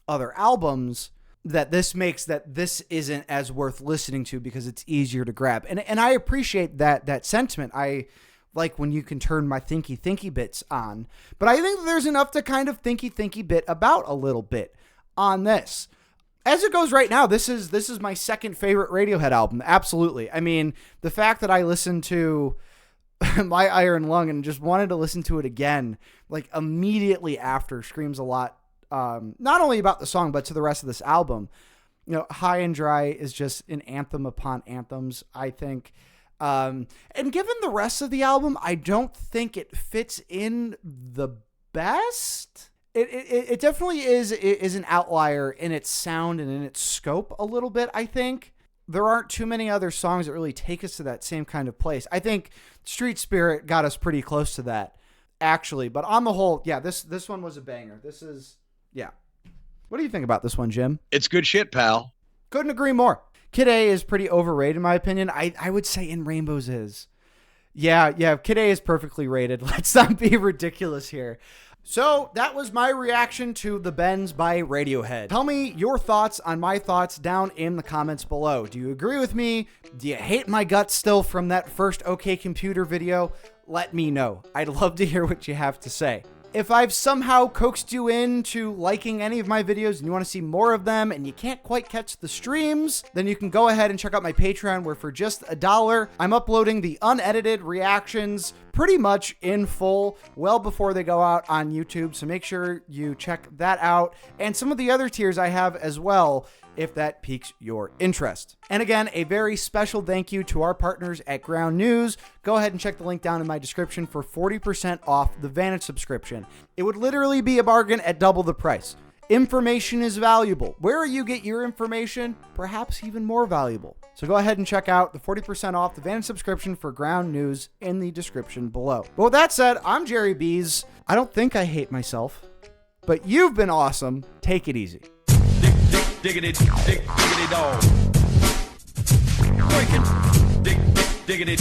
other albums, that this makes that this isn't as worth listening to because it's easier to grab. And I appreciate that sentiment. I like when you can turn my thinky bits on, but I think there's enough to kind of thinky bit about a little bit on this. As it goes right now, this is my second favorite Radiohead album. Absolutely. I mean, the fact that I listened to My Iron Lung and just wanted to listen to it again, like immediately after, screams a lot. Not only about the song, but to the rest of this album. You know, High and Dry is just an anthem upon anthems, I think. And given the rest of the album, I don't think it fits in the best. It definitely is an outlier in its sound and in its scope a little bit, I think. There aren't too many other songs that really take us to that same kind of place. I think Street Spirit got us pretty close to that, actually. But on the whole, yeah, this one was a banger. Yeah. What do you think about this one, Jim? It's good shit, pal. Couldn't agree more. Kid A is pretty overrated, in my opinion. I would say In Rainbows is. Yeah, Kid A is perfectly rated. Let's not be ridiculous here. So that was my reaction to The Bends by Radiohead. Tell me your thoughts on my thoughts down in the comments below. Do you agree with me? Do you hate my guts still from that first OK Computer video? Let me know. I'd love to hear what you have to say. If I've somehow coaxed you into liking any of my videos and you want to see more of them and you can't quite catch the streams, then you can go ahead and check out my Patreon, where for just $1, I'm uploading the unedited reactions pretty much in full well before they go out on YouTube. So make sure you check that out, and some of the other tiers I have as well, if that piques your interest. And again, a very special thank you to our partners at Ground News. Go ahead and check the link down in my description for 40% off the Vantage subscription. It would literally be a bargain at double the price. Information is valuable. Where you get your information, perhaps even more valuable. So go ahead and check out the 40% off the Van subscription for Ground News in the description below. But with that said, I'm Jerry Bees. I don't think I hate myself, but you've been awesome. Take it easy. Diggity dog. Breaking. Diggity